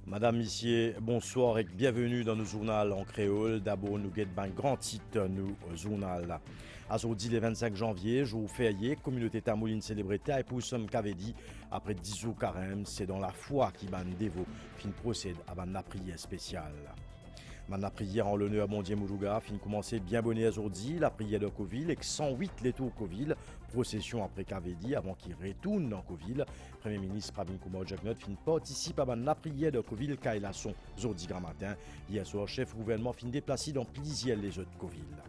Madame, Messieurs, bonsoir et bienvenue dans nos journaux en créole. D'abord, nous guettons un grand titre, nous journal. Aujourd'hui, le 25 janvier, jour férié, communauté tamouline célébrité et pour somme qu'avait dit, après 10 jours carême, c'est dans la foi qui ban dévot, fin procède à la prière spéciale. La prière en l'honneur à Bondier Moulouga, fin commencer bien bonnet aujourd'hui, la prière de Coville, avec 108 les tours Coville, procession après Cavedi, avant qu'il retourne dans Coville. Premier ministre Pravin Kumar Jagnot fin participe à la prière de Coville, Kaila son aujourd'hui grand matin. Hier soir, chef gouvernement fin déplacé dans plusieurs les autres Coville.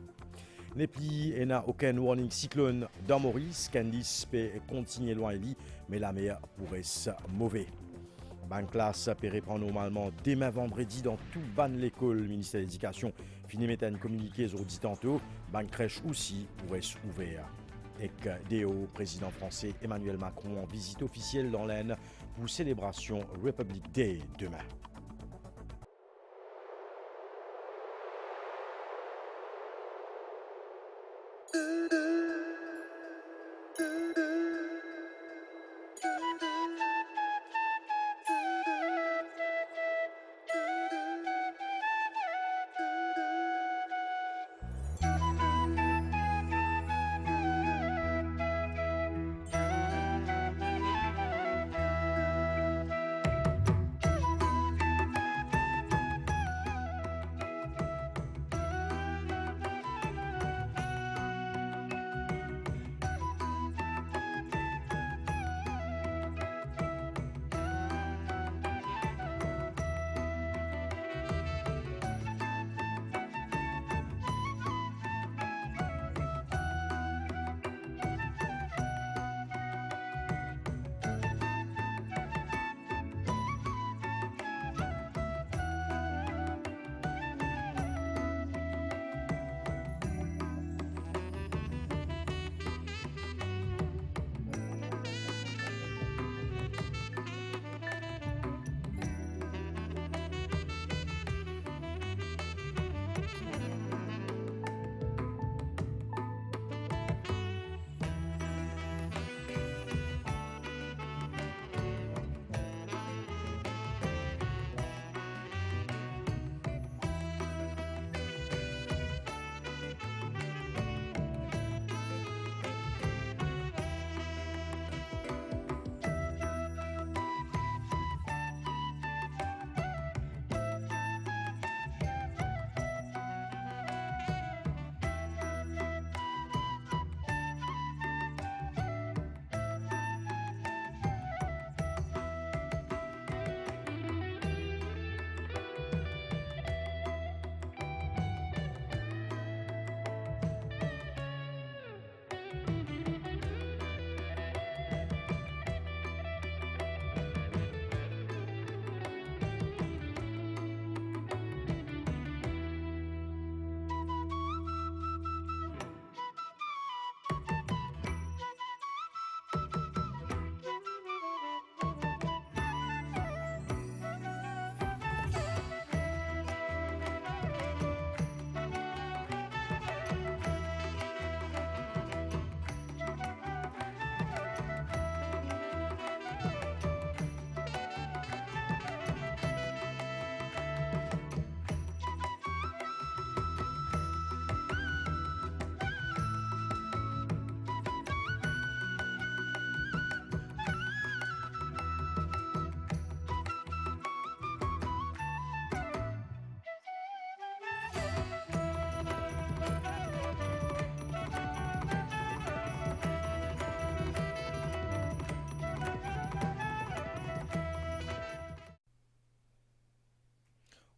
Nepli n'a aucun warning cyclone dans Maurice, Candice peut continuer loin Eli, mais la mer pourrait être mauvaise. Banque classe peut reprendre normalement demain vendredi dans tout ban l'école. Le ministère de l'Éducation finit mettre un communiqué aujourd'hui tantôt. Banque crèche aussi pourrait être ouvert. Et DO, président français Emmanuel Macron en visite officielle dans l'Aisne pour célébration Republic Day demain.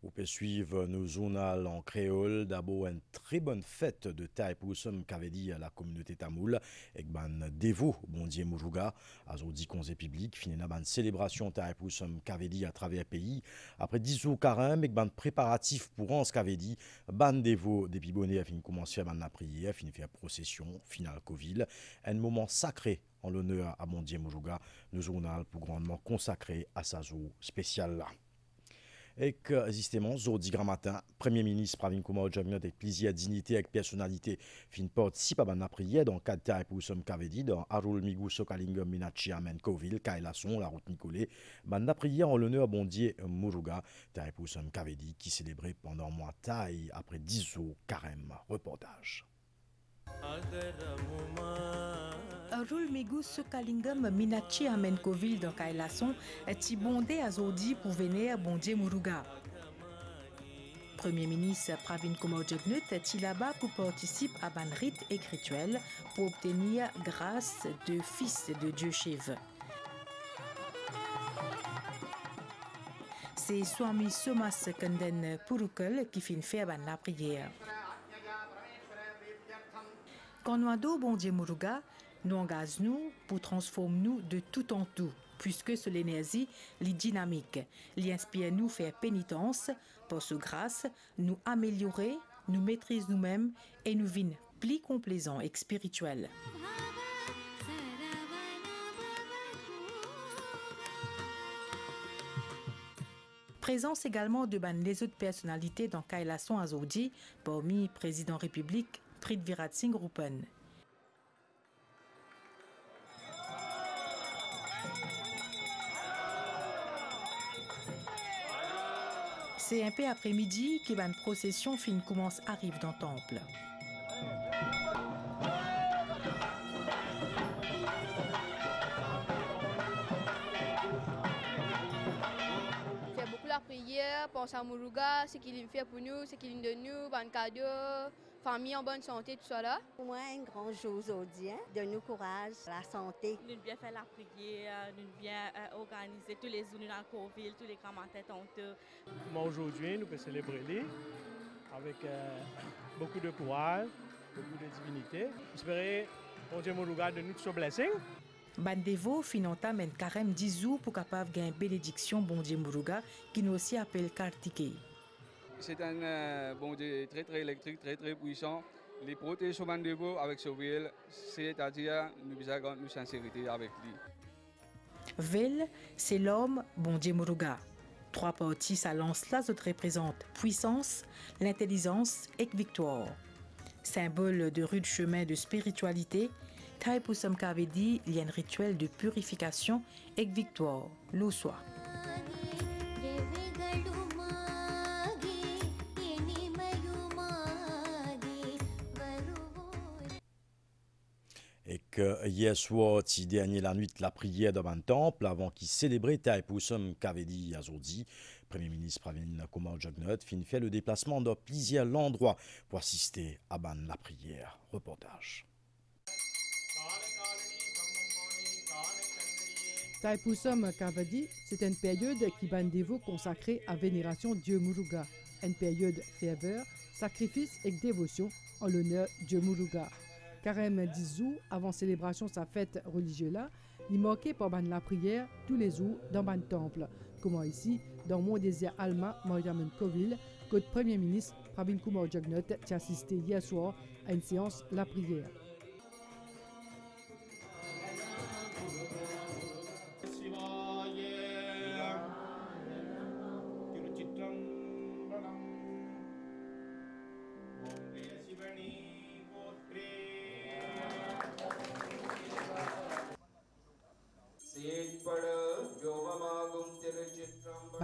Vous pouvez suivre nos journaux en créole. D'abord, une très bonne fête de taille pour somme qu'avait dit la communauté tamoule. Et ben, dévot, bon Dieu Moulouga, aujourd'hui, conseil public, fini une célébration taille pour somme qu'avait dit à travers le pays. Après 10 jours carême, et ben, préparatif pour ce qu'avait dit, ban dévot, depuis bonnet, a fini commencer à la prière, fini faire procession, finale Coville. Un moment sacré en l'honneur à mon Dieu Moulouga, nos journaux pour grandement consacré à sa jour spéciale là. Et que, justement, Zodi grand matin, Premier ministre Pravin Kumar Jagnat avec plaisir, dignité, avec personnalité, fin participe à la prière dans le cadre de pour Som Kavedi, dans Arul Migou Sokalingam Minachi Amen Kovil, Kailason, la route Nicolé. La prière en l'honneur Bondier Muruga, pour Som Kavedi, qui célébrait pendant mois taille après 10 jours carême. Reportage. Arul Migou Sokalingam Minachi Amen Kovil dans Kailason est bondé à Zodi pour venir Bondier Muruga. Premier ministre Pravin Kumar Jagnat est là-bas pour participer à un rite et rituel pour obtenir grâce de fils de Dieu Shiv. C'est Swami Somas Kanden Purukal qui finit faire la prière. Quand nous avons Bondier Muruga, nous engageons pour transformer nous de tout en tout, puisque c'est l'énergie, les dynamique, les inspire nous faire pénitence, pour ce grâce, nous améliorer, nous maîtriser nous-mêmes et nous vînes plus complaisants et spirituels. Présence également de les autres personnalités dans Kailason à Zodi, parmi président République Prithviraj Singh Rupan. C'est un peu après-midi qu'une procession fin commence arrive dans le temple. Fait beaucoup la prière, pense à Muruga, ce qu'il fait pour nous, ce qu'il donne nous, bon cadeau, famille en bonne santé, tout ça là. Pour moi, un grand jour aujourd'hui, donne-nous courage, la santé. Nous bien faire la prière, nous bien organiser tous les jours dans le Covid, tous les grands matins honteux. Aujourd'hui, nous pouvons célébrer avec beaucoup de courage, beaucoup de divinité. J'espère que Dieu nous regarde de nous ce blessing. Bandevo finanta men carême 10 jours pour capable gagner bénédiction bon Dieu Muruga qui nous aussi appelle Kartike. C'est un bon Dieu très très électrique, très très puissant. Les protège sur Bandevo avec ce vil, c'est-à-dire nous avons une sincérité avec lui. Vil, c'est l'homme bon Dieu Muruga. Trois parties s'alancent là autres représentent puissance, l'intelligence et victoire. Symbole de rude chemin de spiritualité, Thai pour Som Kavedi, il y a un rituel de purification et victoire, l'eau soit. Et que hier soir, si dernier la nuit, la prière devant le temple, avant qu'il célébrait Thai pour Som Kavedi à Zodi, Premier ministre Pravin Kumar Jagnat finit fait le déplacement dans plusieurs endroits pour assister à la prière. Reportage. Thai pour Som Kavedi, c'est une période qui Bandevo consacrée à vénération Dieu Muruga, une période ferveur, sacrifice et dévotion en l'honneur Dieu Muruga. Carême 10 jours avant célébration sa fête religieuse-là, il marqué par la prière tous les jours dans le temple, comme ici dans mon désert Alma Mariamen Kovil, que le Premier ministre Pravin Kumar Jagnat a assisté hier soir à une séance la prière.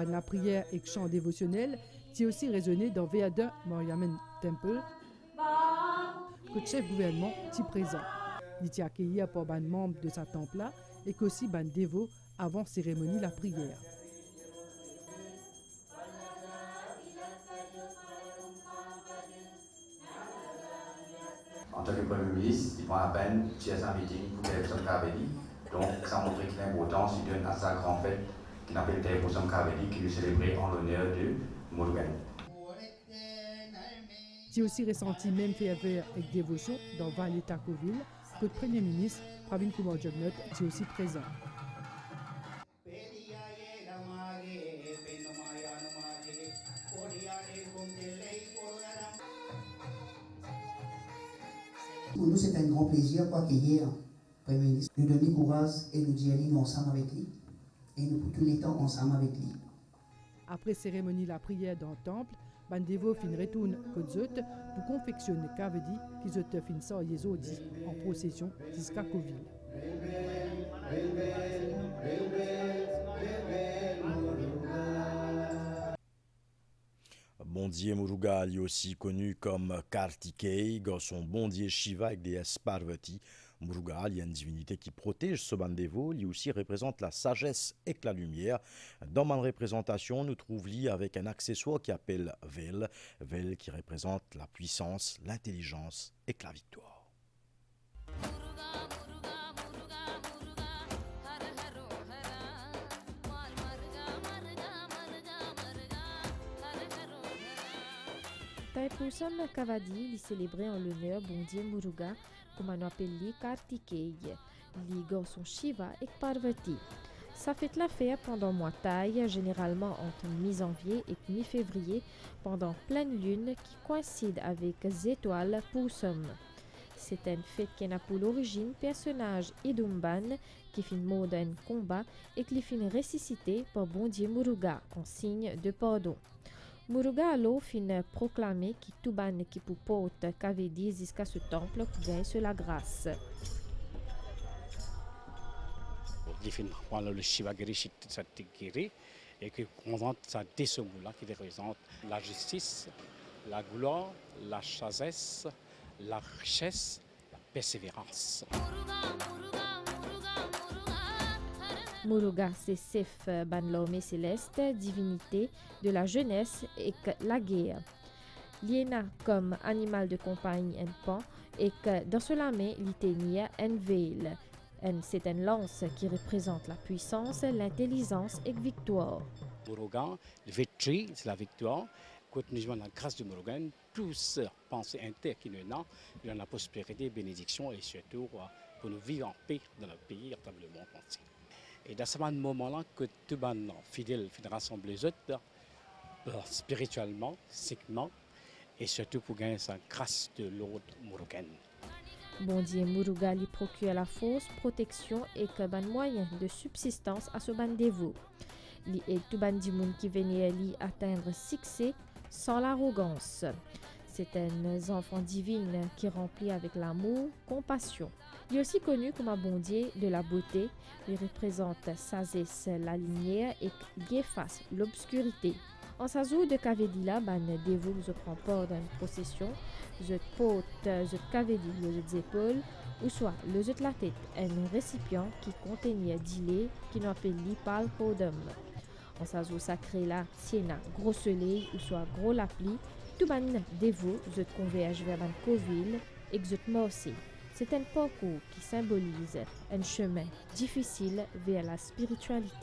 La prière et chant dévotionnel qui aussi résonné dans Veada Mariamen Temple, que le chef gouvernement est présent. Il a accueilli par les membres de sa temple et qu'aussi ban dévots avant cérémonie la prière. En tant que Premier ministre, il prend la peine de faire un meeting pour que Som Kavedi. Donc, ça montre que l'importance il donne à sa grande fête qui s'appelle Thai pour Som Kavedi, qui est célébrée en l'honneur de Murugan. J'ai aussi ressenti même ferveur et dévotion dans Vallée Takoville que le Premier ministre Pravin Kumar Jagnat est aussi présent. Pour nous, c'est un grand plaisir, quoi qu'hier, Premier ministre, nous donner courage et nous dire nous ensemble avec lui, et nous pour tous les temps ensemble avec lui. Après cérémonie la prière dans le temple, Bandevo fin retourne Kodzot pour confectionner Kavedi qui se fin ça Yezodi en procession jusqu'à Coville. Bondier Muruga, lui aussi connu comme Kartikei, son bondier Shiva avec déesse Parvati. Muruga, il y a une divinité qui protège ce Bandevo, lui aussi représente la sagesse et la lumière. Dans ma représentation, nous trouvons avec un accessoire qui appelle Vel, Vel qui représente la puissance, l'intelligence et la victoire. Taipusam Kavadi est célébré en l'honneur Bondier Muruga, comme on appelle Kartikei, les garçons Shiva et Parvati. Ça fait la fête pendant mois taille, généralement entre mi-janvier et mi-février, pendant pleine lune qui coïncide avec les étoiles Pusam. C'est une fête qui a pour l'origine personnage Idumban qui fait mode un combat et qui finit ressuscité par Bondier Muruga en signe de pardon. Muruga alors fin proclamé que tout ban qui porte Kavedi jusqu'à ce temple gagne sur la grâce. Il fin prendre le Shivagiri Satigiri et qui représente sa décemboula qui représente la justice, la gloire, la sagesse, la richesse, la persévérance. Muruga, c'est Sef Banlome céleste, divinité de la jeunesse et la guerre. Liena comme animal de compagnie un pan et que dans cela main l'itenia un veil. C'est une lance qui représente la puissance, l'intelligence et la victoire. Muruga, le victory, c'est la victoire. Quand nous jouons la grâce de Muruga, tous pensées inter qui nous ont, il y a la prospérité, bénédiction et surtout pour nous vivre en paix dans notre pays et dans le monde entier. Et dans ce moment-là, que tout le monde fidèle rassembler les autres, spirituellement, psychiquement, et surtout pour gagner sa grâce de l'ordre Murugan. Bondier Muruga lui procure la force, protection et un moyen de subsistance à ce bandez-vous. Li est tout bandimoun qui venait lui atteindre succès sans l'arrogance. C'est un enfant divin qui remplit avec l'amour, compassion. Il est aussi connu comme un bondier de la beauté. Il représente sagesse, la lumière et il efface l'obscurité. En sa jour de Kavedila, dévot se prend part d'une procession, je porte je Kavedi les épaules, ou soit le de la tête, un récipient qui contenait d'îlets qui nous appelle l'ipal podum. En sa jour sacré là, siena gros soleil ou soit gros lapli, tout ban dévot je converge vers ban coville et je morse. C'est un parcours qui symbolise un chemin difficile vers la spiritualité.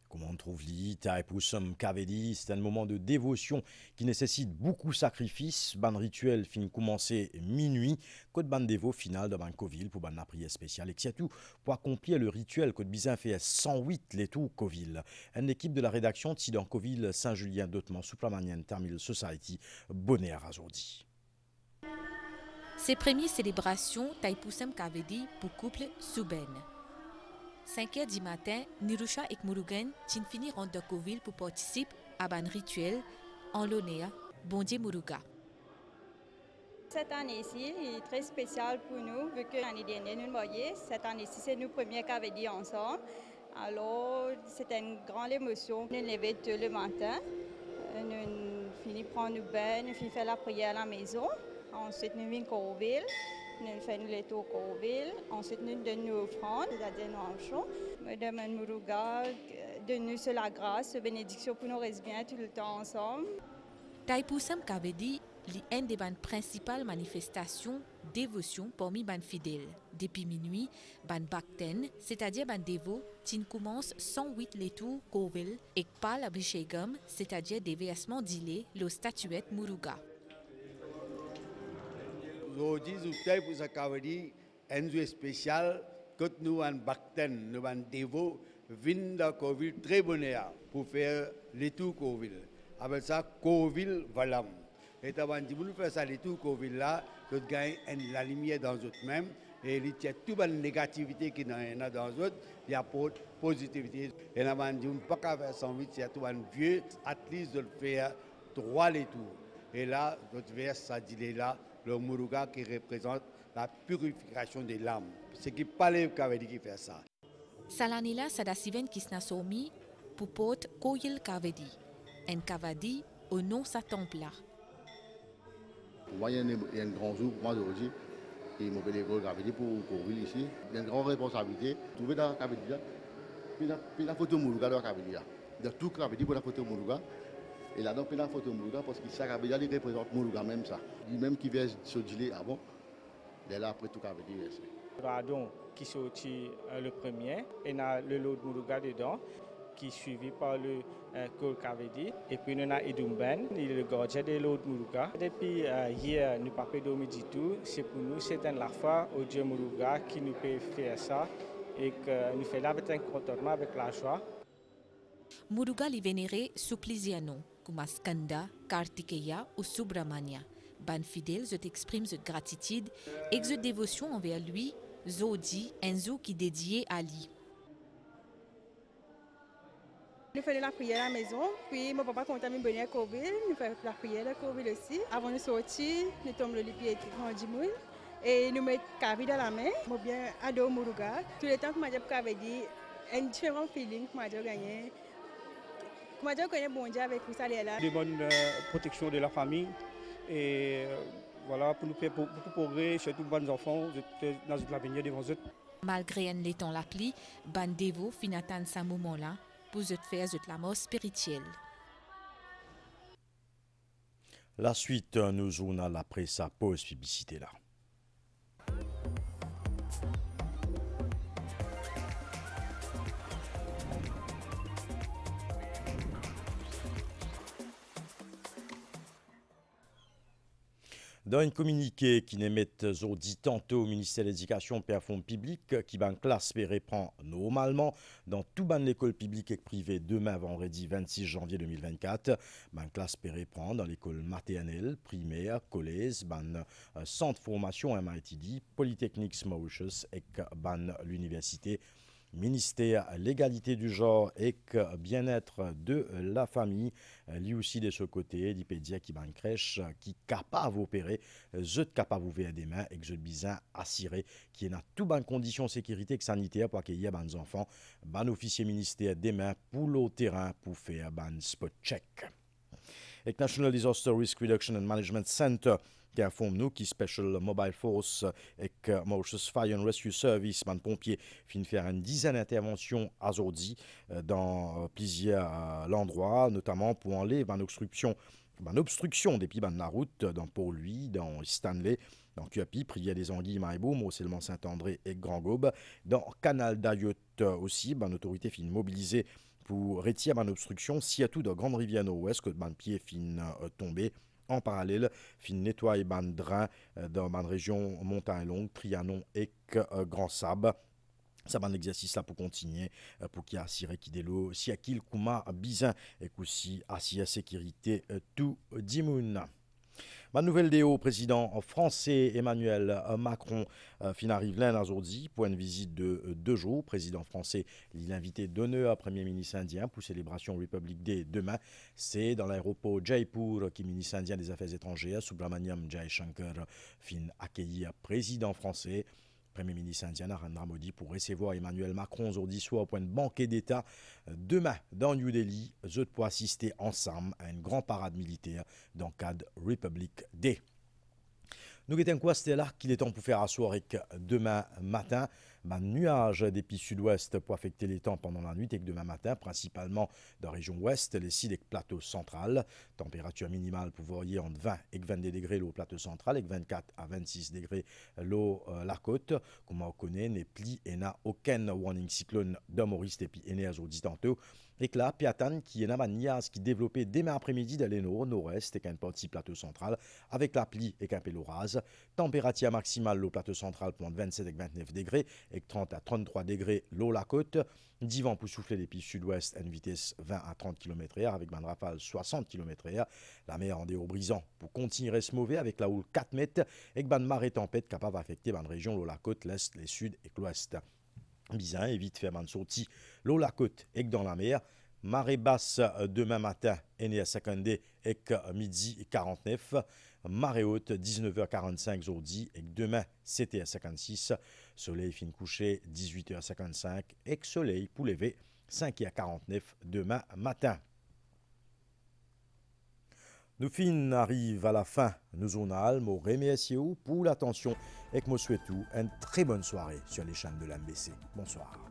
Comment on trouve l'Ita et Poussum Kavedi, c'est un moment de dévotion qui nécessite beaucoup de sacrifices. Ban rituel fin commencer minuit, code ban dévo final de ban Coville pour ban la prière spéciale et tout pour accomplir le rituel code bizin fait 108 les tout Coville. Une équipe de la rédaction de dans Coville Saint-Julien d'Otman Supramanian Tamil Society bonnet à Razordi. Ces premières célébrations Taipusam Kavedi pour couple Souben. 5h du matin, Nirusha et Murugan fini rentrent de Coville pour participer à un rituel en l'honneur Bondier Muruga. Cette année-ci est très spéciale pour nous, vu que l'année dernière nous voyons. Cette année-ci, c'est nos premiers Kavedi ensemble. Alors, c'est une grande émotion. Nous nous levons tôt le matin, nous finissons prendre nos bains, nous finissons faire la prière à la maison. Ensuite, nous venons à Coville. Nous faisons les tours Coville. Ensuite, nous donnons nos offrandes, c'est-à-dire nos enchants. Madame Muruga, donne-nous la grâce, la bénédiction pour nous rester bien tout le temps ensemble. Taipusam Kavedi est une des principales manifestations dévotion parmi les fidèles. Depuis minuit, les Bhakten, c'est-à-dire les dévots, commencent 108 les tours Coville et par l'Abhishegam, c'est-à-dire des versements d'îlets, la statuette Muruga. Aujourd'hui, pour Kavedi, un jour spécial, quand nous en Bhakten, nous en dévots, viennent de Coville très bonheur pour faire les tours Coville. Avec ça, Coville Valam. Et avant de faire ça, les tours Coville là, nous gagnons la lumière dans nous-mêmes Et il y a toute la négativité qui est dans les autres, il y a positivité. Et on a dit, on ne peut pas faire 108, c'est tout un vieux athlète de le faire droit les tours. Et là, notre vers, ça dit là, le Muruga qui représente la purification des l'âme. C'est qui parle Kavadi qui fait ça. Salanila Sadasiven Kisnasomi, Pupot Koyil Kavadi. En Kavadi, au nom sa temple là. Pour moi, il y a un grand jour pour moi aujourd'hui. Et je m'appelle l'école Kavadi pour courir ici. Il y a une grande responsabilité. Trouver dans Kavadi là, puis la photo Muruga dans Kavadi là. De tout Kavadi pour la photo Muruga. Et là, donc, la photo Muruga parce que ça il représente Muruga même ça. Lui-même qui vient se dire avant, il est là après tout Kavadi. Radon qui sortit le premier, et on a le lot de Muruga dedans, qui est suivi par le Col Kavadi. Et puis on a Idumben, il est le gardien de l'eau de Muruga. Depuis hier, nous ne pouvons pas dormir du tout. C'est pour nous, c'est la fois au Dieu Muruga qui nous peut faire ça et que nous faisons avec un contentement, avec la joie. Muruga li vénéré Supliziano, comme Skanda, Kartikeya ou Subramania. Ban fidèles expriment cette gratitude et cette dévotion envers lui, Zodi, Enzo qui dédié à lui. Nous faisons la prière à la maison, puis mon papa compte à me venir à Covid, nous faisons la prière à Covid aussi. Avant de sortir, nous tombons le pied grand Dimoun et nous mettons Kavi dans la main. Moi bien adore Muruga. Tout le temps que je m'avais dit, un différent feeling que j'ai gagné. Je connais bon Dieu avec vous, ça là. Des bonnes protections de la famille et voilà, pour nous faire beaucoup progrès, surtout bonnes enfants, dans l'avenir devant eux. Malgré un temps la clé, Bandevo fin atteindre ce moment-là pour faire la mort spirituelle. La suite, nous journal après sa pause publicité là. Dans un communiqué qui n'émet aujourd'hui tantôt au ministère de l'Éducation et Fonds public, qui ban classe reprend normalement dans tout ban l'école publique et privée demain vendredi 26 janvier 2024. Ban classe reprend dans l'école maternelle, primaire, collège, ban centre formation MITD, Polytechnique Mauritius et ban l'université. Ministère l'égalité du genre et bien-être de la famille, lui aussi de ce côté, l'IPEDIA qui ban crèche, qui capable d'opérer, je capable d'ouvrir des mains et que je bizarre assuré qui est dans tout bonne condition sécurité et sanitaire pour accueillir les enfants, ban officier ministère des mains pour le terrain pour faire ban spot check. Et National Disaster Risk Reduction and Management Center qui informe nous qui Special Mobile Force et Mauritius Fire and Rescue Service, ban pompiers, fin faire une dizaine d'interventions aujourd'hui dans plusieurs endroits, notamment pour enlever une obstruction des pieds de la route dans Port-Louis, dans Stanley, dans Cuapi, Prière des Anguilles, Maïbo, Mont-Sellement Saint-André et Grand-Gobe, dans Canal d'Ayot aussi, l'autorité fin mobilisée pour retirer une obstruction, si à tout de Grande Rivière Nord-Ouest, que ban pied fin tombé. En parallèle, fin nettoyer ban drain dans la région Montagne Longue, Trianon et Grand Sable. Ça ban exercice là pour continuer, pour qu'il y ait assuré qui délo, si à qui le kouma bizin et qu'aussi assurer sécurité tout dimoun. Ma nouvelle déo, président français Emmanuel Macron fin arrive là aujourd'hui pour une visite de 2 jours. Président français, l'invité d'honneur à Premier ministre indien pour célébration Republic Day demain. C'est dans l'aéroport Jaipur qui ministre indien des Affaires étrangères, Subramaniam Jaishankar, fin accueillir président français. Premier ministre indien Narendra Modi pour recevoir Emmanuel Macron aujourd'hui soir pour une banquet d'État demain dans New Delhi, pour assister ensemble à une grande parade militaire dans le cadre Republic Day. Nous avons quoi c'était là qu'il est temps pour faire asseoir avec demain matin. Un nuage des pays sud-ouest pour affecter les temps pendant la nuit et que demain matin, principalement dans la région ouest, les 6 des plateaux centrales. Température minimale pour varier entre 20 et 22 degrés le plateau central et 24 à 26 degrés la côte. Comme on connaît, n'est pli et n'a aucun warning cyclone de Maurice et puis aujourd'hui tantôt. Éclat, Piatan, qui est dans nias qui développé demain après-midi dans le nord-est et qu'un partie plateau central avec la pluie et qu'un peu l'orage. Température maximale au plateau central pour 27 et 29 degrés et 30 à 33 degrés l'eau la côte. Divan pour souffler des pistes sud-ouest à une vitesse 20 à 30 km/h avec ban rafale 60 km/h. La mer en déo brisant pour continuer à se mauvais avec la houle 4 mètres et ban marée tempête capable d'affecter ban région l'eau la côte, l'est, les sud et l'ouest. Bizarre, évite faire ban sortie l'eau la côte et dans la mer. Marée basse demain matin est à 52 et midi 49. Marée haute 19h45 aujourd'hui et demain c'était à 56. Soleil fin couché 18h55 et soleil pour lever 5h49 demain matin. Nous fin arrive à la fin de nos journal. Je remercie pour l'attention et que je souhaite une très bonne soirée sur les chaînes de l'MBC. Bonsoir.